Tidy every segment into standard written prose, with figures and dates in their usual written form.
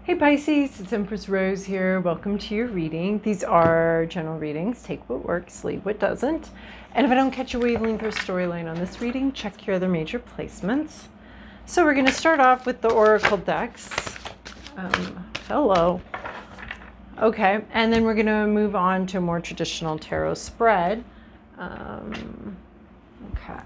Hey Pisces, it's Empress Rose here. Welcome to your reading. These are general readings. Take what works, leave what doesn't. And if I don't catch a wavelength or storyline on this reading, check your other major placements. So we're going to start off with the Oracle decks. Hello. Okay, and then we're going to move on to a more traditional tarot spread. Okay.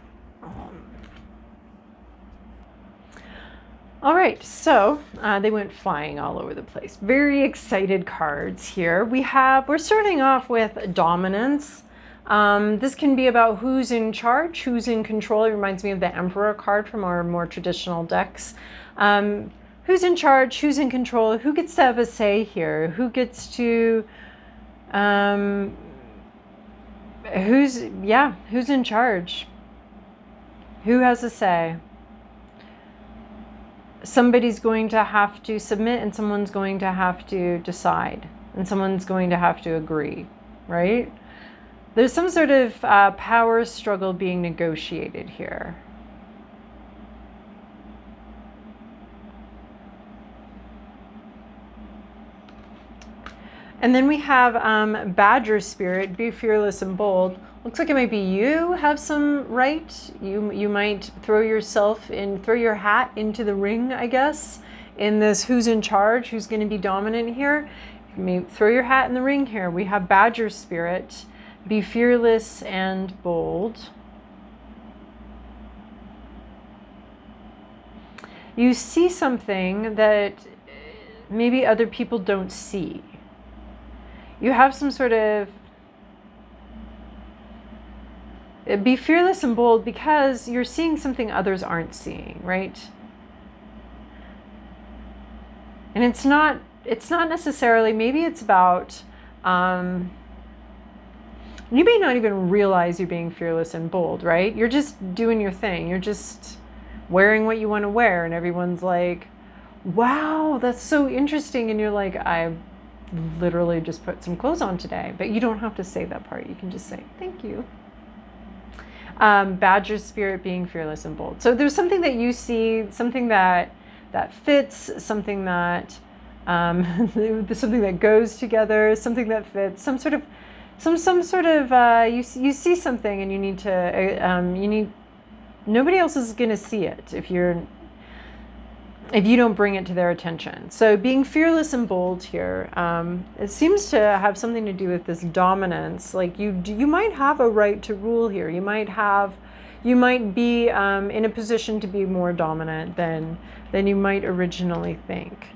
All right, so they went flying all over the place. Very excited cards here. We're starting off with dominance. This can be about who's in charge, who's in control. It reminds me of the Emperor card from our more traditional decks. Who's in charge, who's in control, who gets to have a say here, who gets to, who's in charge, who has a say. Somebody's going to have to submit and someone's going to have to decide and someone's going to have to agree, right? There's some sort of power struggle being negotiated here. And then we have Badger Spirit, be fearless and bold. Looks like it might be you have some right. You might throw your hat into the ring, I guess, in this who's in charge, who's going to be dominant here. You may throw your hat in the ring here. We have Badger Spirit, be fearless and bold. You see something that maybe other people don't see. You have some sort of be fearless and bold because you're seeing something others aren't seeing, right? And it's not necessarily, maybe it's about, you may not even realize you're being fearless and bold, right? You're just doing your thing. You're just wearing what you want to wear. And everyone's like, wow, that's so interesting. And you're like, I literally just put some clothes on today. But you don't have to say that part. You can just say, thank you. Badger Spirit, being fearless and bold. So there's something that you see, something that fits, something that something that goes together, something that fits, some sort of you see something and you need to nobody else is going to see it if you don't bring it to their attention. So being fearless and bold here, it seems to have something to do with this dominance. Like you might have a right to rule here. You might be in a position to be more dominant than you might originally think.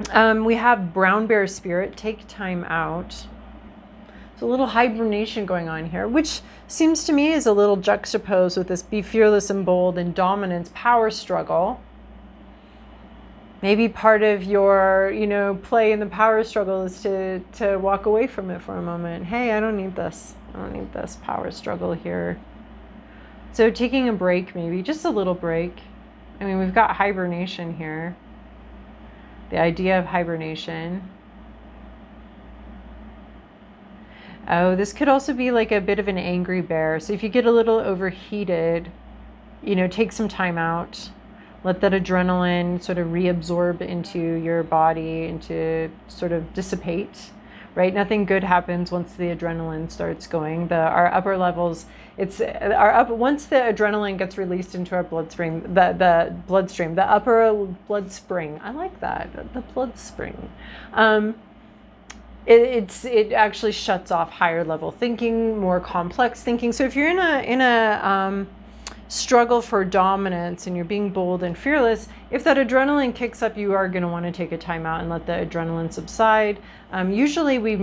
We have Brown Bear Spirit, take time out. A little hibernation going on here, which seems to me is a little juxtaposed with this be fearless and bold and dominance power struggle. Maybe part of your, play in the power struggle is to walk away from it for a moment. Hey, I don't need this power struggle here. So taking a break, maybe just a little break. I mean, we've got hibernation here. The idea of hibernation. Oh, this could also be like a bit of an angry bear. So if you get a little overheated, take some time out. Let that adrenaline sort of reabsorb into your body and to sort of dissipate, right? Nothing good happens once the adrenaline starts going. Our upper levels, once the adrenaline gets released into our bloodstream, the upper blood spring. I like that, the blood spring. It actually shuts off higher level thinking, more complex thinking. So if you're in a struggle for dominance and you're being bold and fearless, if that adrenaline kicks up, you are going to want to take a time out and let the adrenaline subside. Usually we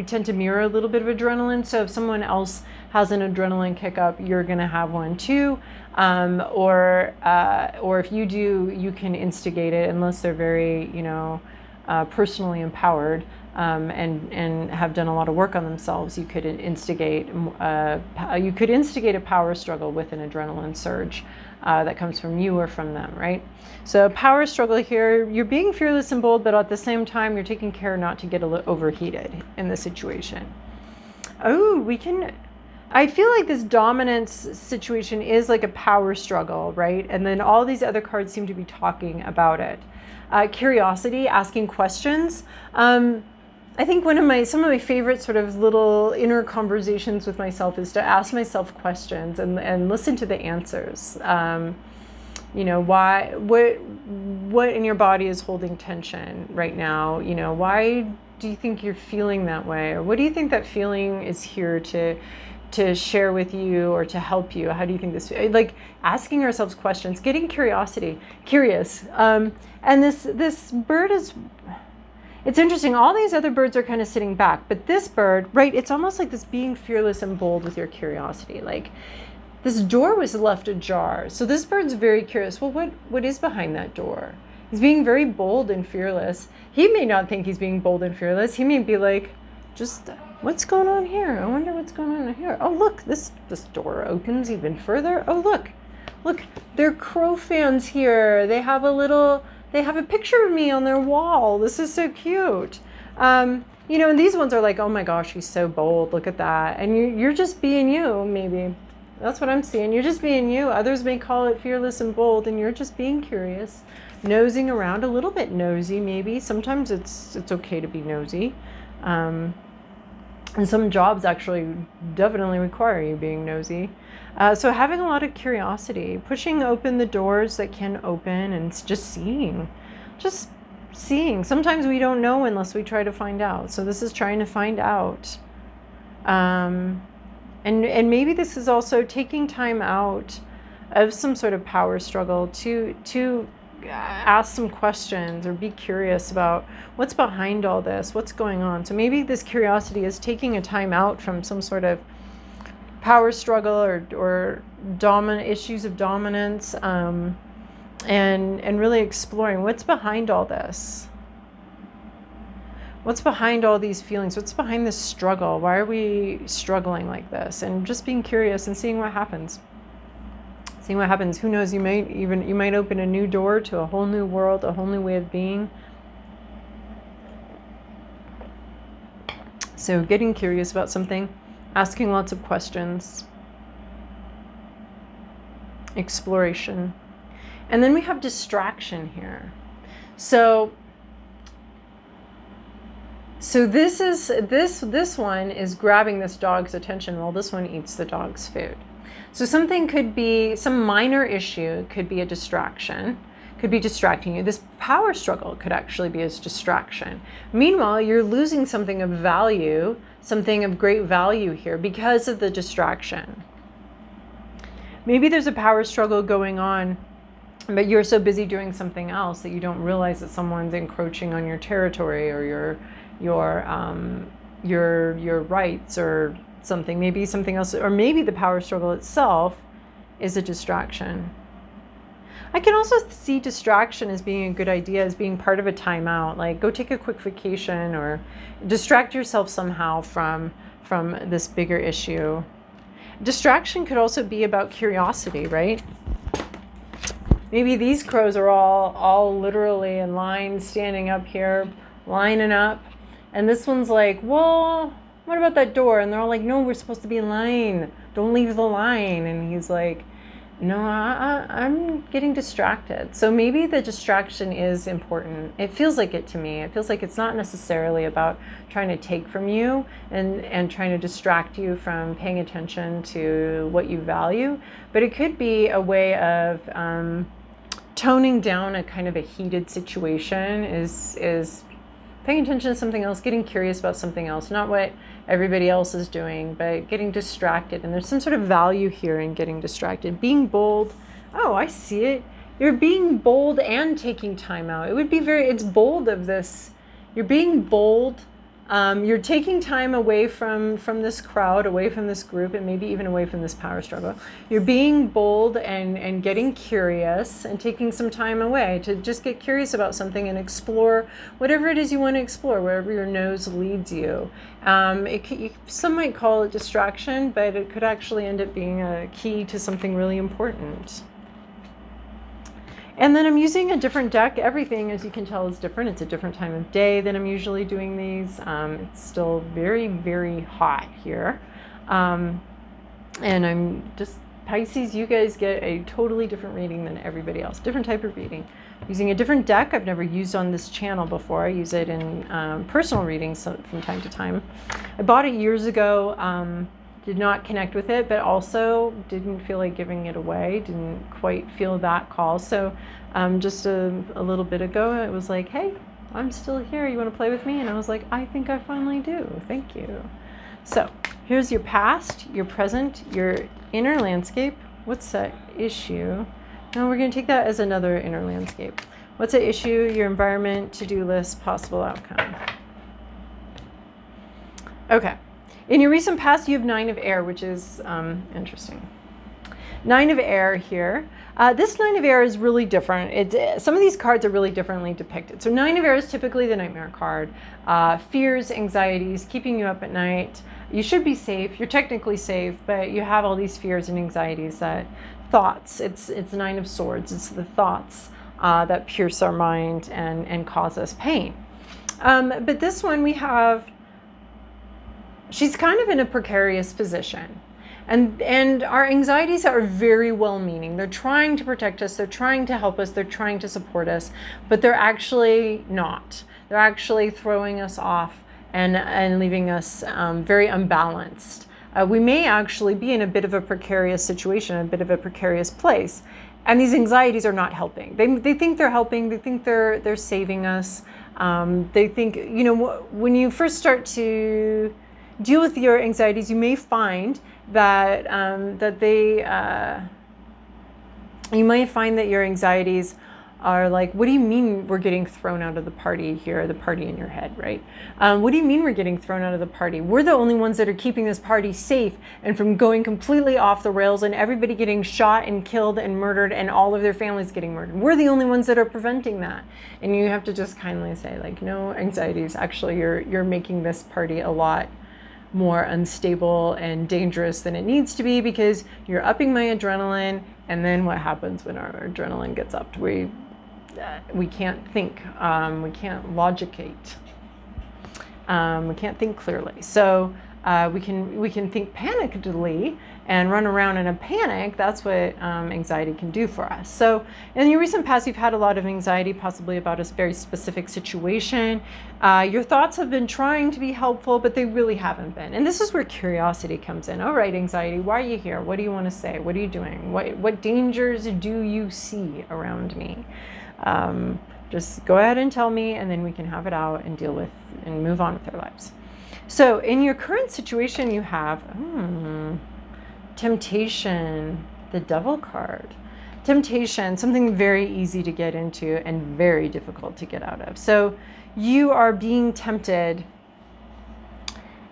tend to mirror a little bit of adrenaline. So if someone else has an adrenaline kick up, you're going to have one too. Or if you do, you can instigate it unless they're very, personally empowered. And have done a lot of work on themselves. You could instigate a power struggle with an adrenaline surge that comes from you or from them, right? So power struggle here, you're being fearless and bold, but at the same time, you're taking care not to get overheated in the situation. Oh, I feel like this dominance situation is like a power struggle, right? And then all these other cards seem to be talking about it. Curiosity, asking questions. I think some of my favorite sort of little inner conversations with myself is to ask myself questions and listen to the answers. What in your body is holding tension right now? Why do you think you're feeling that way? Or what do you think that feeling is here to share with you or to help you? How do you think this, like asking ourselves questions, getting curious. And this bird it's interesting. All these other birds are kind of sitting back, but this bird, right, it's almost like this being fearless and bold with your curiosity. Like this door was left ajar. So this bird's very curious. Well, what is behind that door? He's being very bold and fearless. He may not think he's being bold and fearless. He may be like, just what's going on here? I wonder what's going on here. Oh, look, this door opens even further. Oh, look, there are crow fans here. They have a picture of me on their wall. This is so cute. And these ones are like, oh my gosh, he's so bold. Look at that. And you're just being you, maybe. That's what I'm seeing. You're just being you. Others may call it fearless and bold, and you're just being curious, nosing around, a little bit nosy, maybe. Sometimes it's okay to be nosy. And some jobs actually definitely require you being nosy. So having a lot of curiosity, pushing open the doors that can open and just seeing. Sometimes we don't know unless we try to find out. So this is trying to find out. And maybe this is also taking time out of some sort of power struggle to ask some questions or be curious about what's behind all this, what's going on. So maybe this curiosity is taking a time out from some sort of power struggle or issues of dominance, and really exploring what's behind all this. What's behind all these feelings? What's behind this struggle? Why are we struggling like this? And just being curious and seeing what happens. Who knows, you might open a new door to a whole new world, a whole new way of being. So getting curious about something, asking lots of questions, exploration. And then we have distraction here. So this one is grabbing this dog's attention while this one eats the dog's food. So something could be, some minor issue could be a distraction, could be distracting you. This power struggle could actually be a distraction. Meanwhile, you're losing something of value, something of great value here because of the distraction. Maybe there's a power struggle going on, but you're so busy doing something else that you don't realize that someone's encroaching on your territory or your rights or something. Maybe something else, or maybe the power struggle itself is a distraction. I can also see distraction as being a good idea, as being part of a timeout, like go take a quick vacation or distract yourself somehow from this bigger issue. Distraction could also be about curiosity, right? Maybe these crows are all literally in line, standing up here, lining up. And this one's like, well, what about that door? And they're all like, no, we're supposed to be in line. Don't leave the line. And he's like, no, I'm getting distracted. So maybe the distraction is important. It feels like it to me. It feels like it's not necessarily about trying to take from you and trying to distract you from paying attention to what you value. But it could be a way of toning down a kind of a heated situation, is paying attention to something else, getting curious about something else, not what everybody else is doing, but getting distracted. And there's some sort of value here in getting distracted. Being bold. Oh, I see it. You're being bold and taking time out. It would be it's bold of this. You're being bold. You're taking time away from this crowd, away from this group, and maybe even away from this power struggle. You're being bold and getting curious and taking some time away to just get curious about something and explore whatever it is you want to explore, wherever your nose leads you. Some might call it distraction, but it could actually end up being a key to something really important. And then I'm using a different deck. Everything, as you can tell, is different. It's a different time of day than I'm usually doing these. It's still very, very hot here. And I'm just, Pisces, you guys get a totally different reading than everybody else. Different type of reading. Using a different deck I've never used on this channel before. I use it in personal readings from time to time. I bought it years ago. Did not connect with it, but also didn't feel like giving it away. Didn't quite feel that call. So just a little bit ago, it was like, hey, I'm still here. You want to play with me? And I was like, I think I finally do. Thank you. So here's your past, your present, your inner landscape. What's that issue? Now we're going to take that as another inner landscape. What's the issue, your environment, to-do list, possible outcome? Okay. In your recent past, you have 9 of air, which is interesting. 9 of air here. This 9 of air is really different. Some of these cards are really differently depicted. So 9 of air is typically the nightmare card. Fears, anxieties, keeping you up at night. You should be safe. You're technically safe, but you have all these fears and anxieties, thoughts. It's 9 of swords. It's the thoughts that pierce our mind and cause us pain. But this one we have, she's kind of in a precarious position. And our anxieties are very well-meaning. They're trying to protect us. They're trying to help us. They're trying to support us. But they're actually not. They're actually throwing us off and leaving us very unbalanced. We may actually be in a bit of a precarious situation, a bit of a precarious place. And these anxieties are not helping. They think they're helping. They think they're saving us. They think, when you first start to deal with your anxieties, you may find that you might find that your anxieties are like, what do you mean we're getting thrown out of the party here, the party in your head, right? What do you mean we're getting thrown out of the party? We're the only ones that are keeping this party safe and from going completely off the rails and everybody getting shot and killed and murdered and all of their families getting murdered. We're the only ones that are preventing that. And you have to just kindly say, like, no, anxieties, actually you're making this party a lot more unstable and dangerous than it needs to be, because you're upping my adrenaline. And then what happens when our adrenaline gets upped? We can't think, we can't logicate, we can't think clearly. So we can think panikedly and run around in a panic. That's what anxiety can do for us. So in your recent past, you've had a lot of anxiety, possibly about a very specific situation. Your thoughts have been trying to be helpful, but they really haven't been. And this is where curiosity comes in. All right, anxiety, why are you here? What do you want to say? What are you doing? What dangers do you see around me? Just go ahead and tell me, and then we can have it out and deal with and move on with our lives. So in your current situation, you have temptation, the devil card. Temptation, something very easy to get into and very difficult to get out of. So you are being tempted.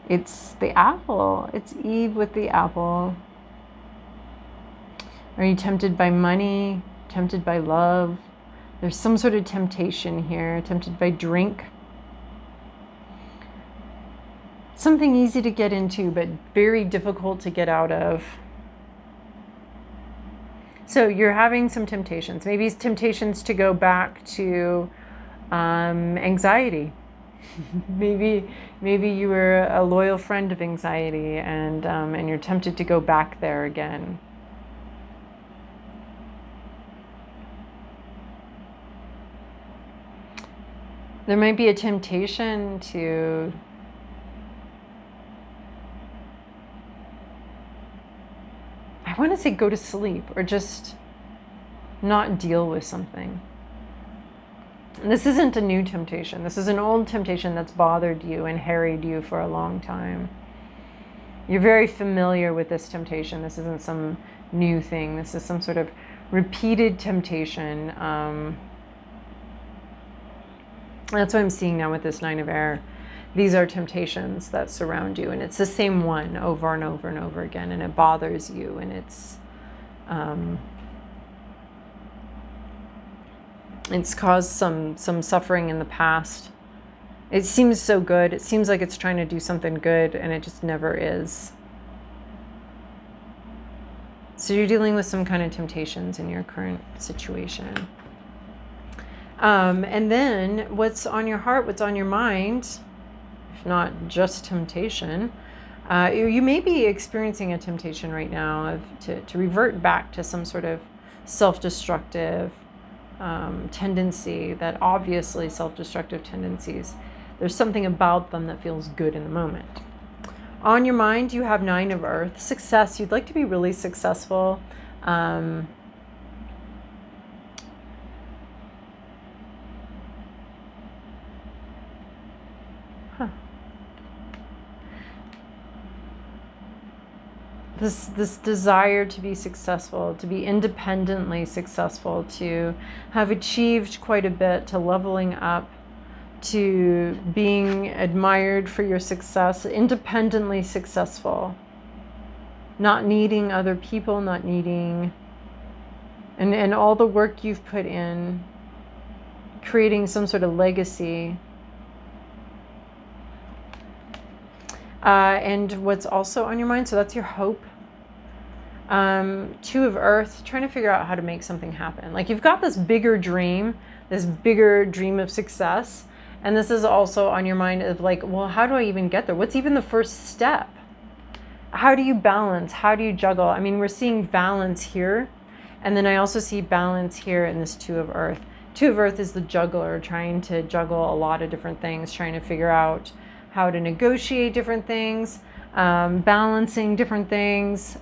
It's the apple. It's Eve with the apple. Are you tempted by money? Tempted by love? There's some sort of temptation here. Tempted by drink. Something easy to get into, but very difficult to get out of. So you're having some temptations. Maybe it's temptations to go back to anxiety. maybe you were a loyal friend of anxiety, and you're tempted to go back there again. There might be a temptation to I want to say go to sleep, or just not deal with something. And this isn't a new temptation. This is an old temptation that's bothered you and harried you for a long time. You're very familiar with this temptation. This isn't some new thing. This is some sort of repeated temptation. That's what I'm seeing now with this 9 of air. These are temptations that surround you, and it's the same one over and over and over again, and it bothers you, and it's caused some suffering in the past. It seems so good. It seems like it's trying to do something good, and it just never is. So you're dealing with some kind of temptations in your current situation. And then what's on your heart, what's on your mind, if not just temptation, You may be experiencing a temptation right now to revert back to some sort of self-destructive tendency, that obviously self-destructive tendencies, there's something about them that feels good in the moment. On your mind, you have 9 of Earth. Success. You'd like to be really successful. This desire to be successful, to be independently successful, to have achieved quite a bit, to leveling up, to being admired for your success, independently successful, not needing other people, not needing, and all the work you've put in, creating some sort of legacy. And what's also on your mind, so that's your hope. 2 of Earth, trying to figure out how to make something happen. Like, you've got this bigger dream of success. And this is also on your mind of like, well, how do I even get there? What's even the first step? How do you balance? How do you juggle? I mean, we're seeing balance here. And then I also see balance here in this 2 of Earth. 2 of Earth is the juggler, trying to juggle a lot of different things, trying to figure out how to negotiate different things, balancing different things,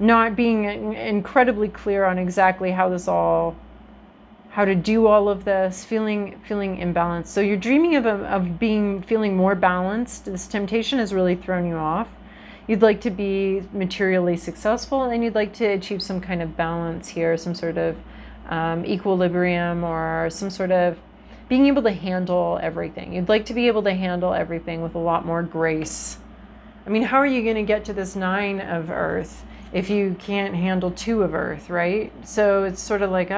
not being incredibly clear on exactly how to do all of this, feeling imbalanced. So you're dreaming of feeling more balanced. This temptation has really thrown you off. You'd like to be materially successful, and you'd like to achieve some kind of balance here, some sort of equilibrium, or some sort of being able to handle everything. You'd like to be able to handle everything with a lot more grace. I mean, how are you going to get to this 9 of Earth if you can't handle 2 of Earth, right? So it's sort of like,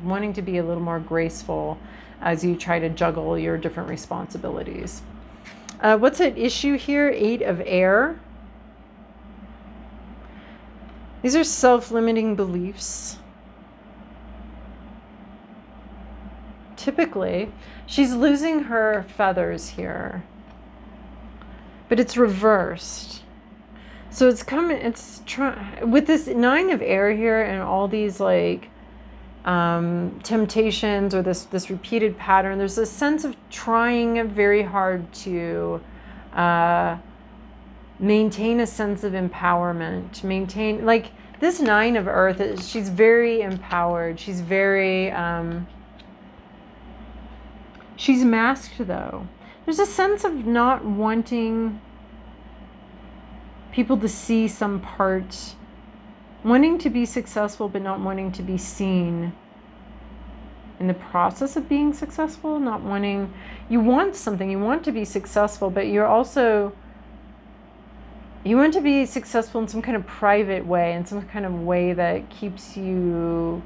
wanting to be a little more graceful as you try to juggle your different responsibilities. What's at issue here? 8 of Air. These are self-limiting beliefs. Typically, she's losing her feathers here, but it's reversed. So with this 9 of Air here and all these like temptations, or this repeated pattern, there's a sense of trying very hard to maintain a sense of empowerment, maintain, like, this 9 of Earth, she's very empowered. She's very, she's masked though. There's a sense of not wanting people to see some part, wanting to be successful, but not wanting to be seen in the process of being successful, not wanting, you want something, you want to be successful, but you're also, you want to be successful in some kind of private way, in some kind of way that keeps you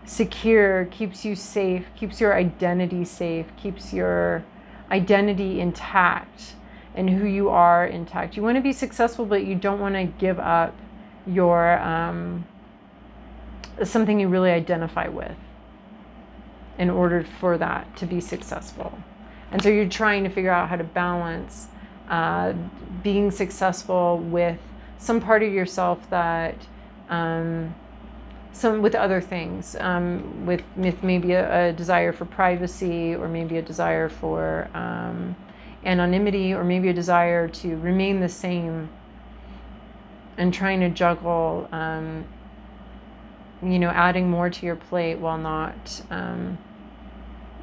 secure, keeps you safe, keeps your identity safe, keeps your identity intact and who you are intact. You want to be successful, but you don't want to give up your something you really identify with in order for that to be successful. And so you're trying to figure out how to balance being successful with some part of yourself that with other things, with maybe a desire for privacy, or maybe a desire for anonymity, or maybe a desire to remain the same, and trying to juggle, adding more to your plate while not,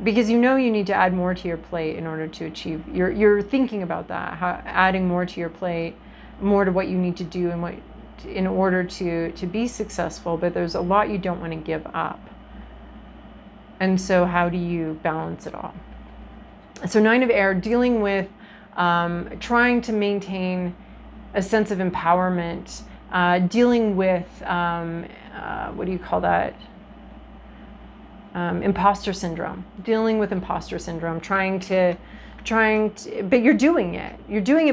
because you need to add more to your plate in order to achieve. You're thinking about that, how adding more to your plate, more to what you need to do and what in order to be successful, but there's a lot you don't want to give up. And so how do you balance it all? So 9 of Air, dealing with trying to maintain a sense of empowerment, dealing with what do you call that? Imposter syndrome. Dealing with imposter syndrome, trying to, but you're doing it,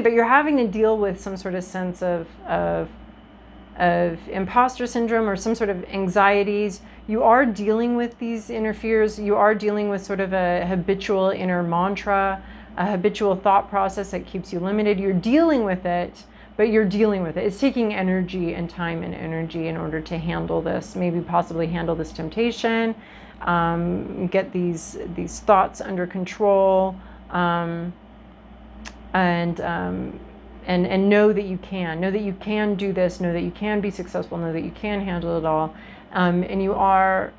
but you're having to deal with some sort of sense of imposter syndrome, or some sort of anxieties. You are dealing with these inner fears. You are dealing with sort of a habitual inner mantra a habitual thought process that keeps you limited. You're dealing with it, but you're dealing with it. It's taking energy and time and energy in order to handle this, maybe possibly handle this temptation, get these thoughts under control, and know that you can. Know that you can do this. Know that you can be successful. Know that you can handle it all. And you are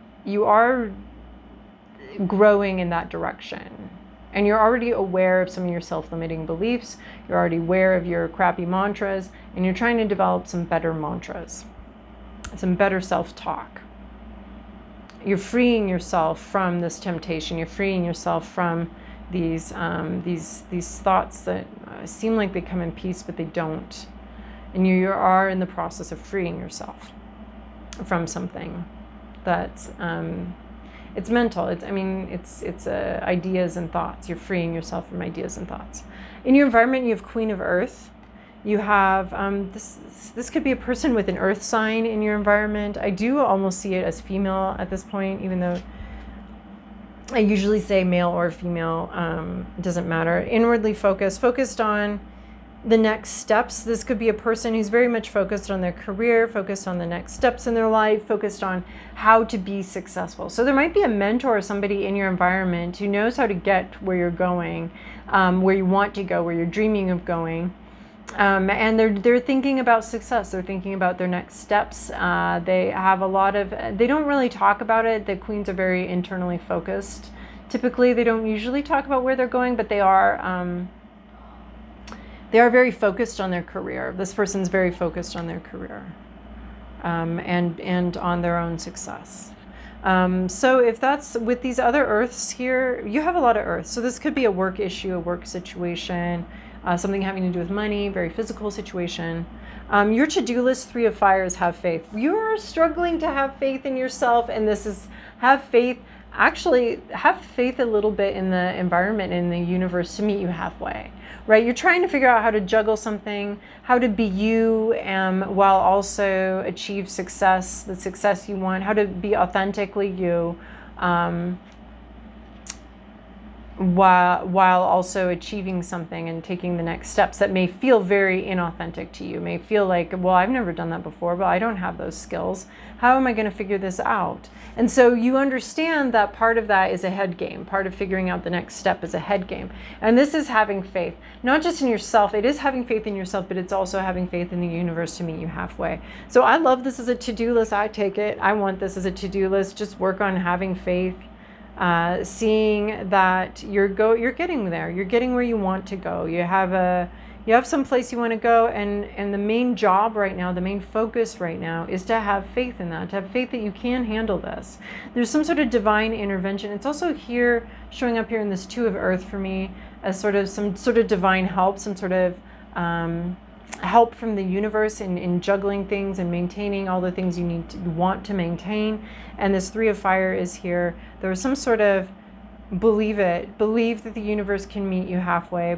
growing in that direction. And you're already aware of some of your self-limiting beliefs. You're already aware of your crappy mantras, and you're trying to develop some better mantras, some better self-talk. You're freeing yourself from this temptation. You're freeing yourself from these thoughts that seem like they come in peace, but they don't. And you are in the process of freeing yourself from something that's it's mental. It's ideas and thoughts. You're freeing yourself from ideas and thoughts. In your environment, you have Queen of Earth. You have this could be a person with an Earth sign in your environment. I do almost see it as female at this point, even though I usually say male or female. It doesn't matter. Inwardly focused on the next steps. This could be a person who's very much focused on their career, focused on the next steps in their life, focused on how to be successful. So there might be a mentor or somebody in your environment who knows how to get where you're going, where you want to go, where you're dreaming of going. And they're thinking about success. They're thinking about their next steps. They have a lot of, they don't really talk about it. The queens are very internally focused. Typically, they don't usually talk about where they're going, but they are very focused on their career. This person's very focused on their career, and on their own success. So if that's with these other earths here, you have a lot of earth. So this could be a work issue, a work situation, something having to do with money, very physical situation. Your to-do list, 3 of Fires, have faith. You're struggling to have faith in yourself, and this is have faith. Actually, have faith a little bit in the environment, in the universe, to meet you halfway, right? You're trying to figure out how to juggle something, how to be you, while also achieve success, the success you want, how to be authentically you, while also achieving something and taking the next steps that may feel very inauthentic to you, may feel like, well, I've never done that before, but I don't have those skills. How am I going to figure this out? And so you understand that part of that is a head game. Part of figuring out the next step is a head game. And this is having faith, not just in yourself. It is having faith in yourself, but it's also having faith in the universe to meet you halfway. So I love this as a to-do list. I take it. I want this as a to-do list. Just work on having faith. Seeing that you're getting there, you're getting where you want to go. You have some place you want to go, and the main job right now, the main focus right now, is to have faith in that, to have faith that you can handle this. There's some sort of divine intervention. It's also here, showing up here in this 2 of Earth for me, as some sort of divine help, some sort of help from the universe in juggling things and maintaining all the things you want to maintain. And this 3 of Fire is here. There's some sort of believe that the universe can meet you halfway.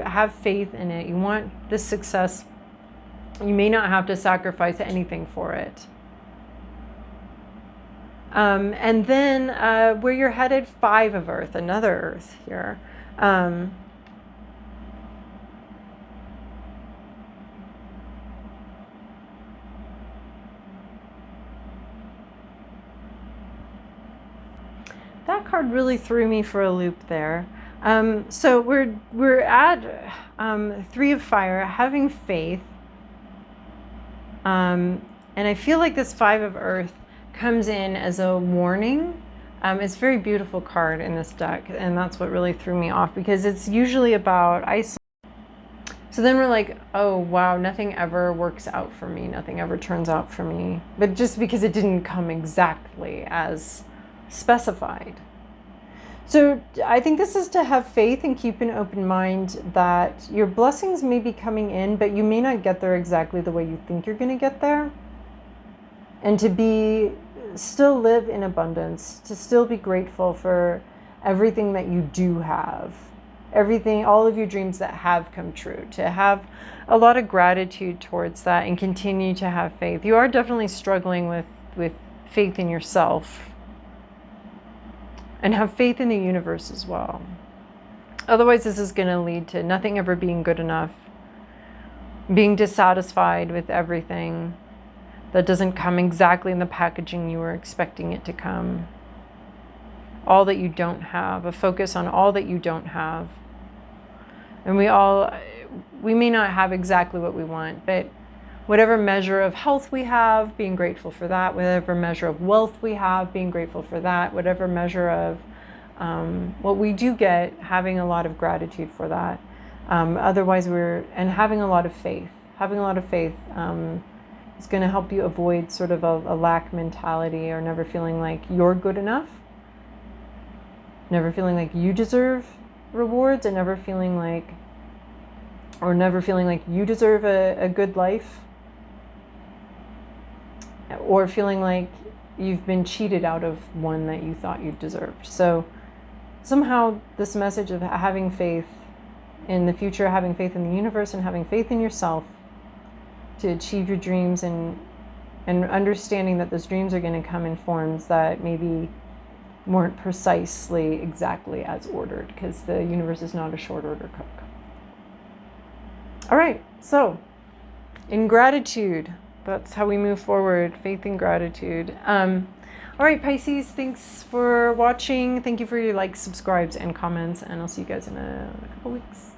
Have faith in it. You want this success. You may not have to sacrifice anything for it. And then where you're headed, 5 of Earth, another Earth here. That card really threw me for a loop there. So we're at 3 of Fire, having faith, and I feel like this 5 of Earth comes in as a warning. It's a very beautiful card in this deck, and that's what really threw me off, because it's usually about isolation. So then we're like, oh wow, nothing ever works out for me, nothing ever turns out for me, but just because it didn't come exactly as specified. So I think this is to have faith and keep an open mind that your blessings may be coming in, but you may not get there exactly the way you think you're going to get there. And to still live in abundance, to still be grateful for everything that you do have, everything, all of your dreams that have come true, to have a lot of gratitude towards that and continue to have faith. You are definitely struggling with faith in yourself. And have faith in the universe as well. Otherwise, this is going to lead to nothing ever being good enough, being dissatisfied with everything that doesn't come exactly in the packaging you were expecting it to come. All that you don't have, a focus on all that you don't have. And we may not have exactly what we want, but whatever measure of health we have, being grateful for that. Whatever measure of wealth we have, being grateful for that. Whatever measure of what we do get, having a lot of gratitude for that. Otherwise, and having a lot of faith. Having a lot of faith is going to help you avoid sort of a lack mentality, or never feeling like you're good enough. Never feeling like you deserve rewards, and never feeling like you deserve a good life, or feeling like you've been cheated out of one that you thought you deserved. So somehow this message of having faith in the future, having faith in the universe, and having faith in yourself to achieve your dreams, and understanding that those dreams are going to come in forms that maybe weren't precisely exactly as ordered, because the universe is not a short order cook. All right, so in gratitude, that's how we move forward. Faith and gratitude. All right, Pisces, thanks for watching. Thank you for your likes, subscribes, and comments, and I'll see you guys in a couple weeks.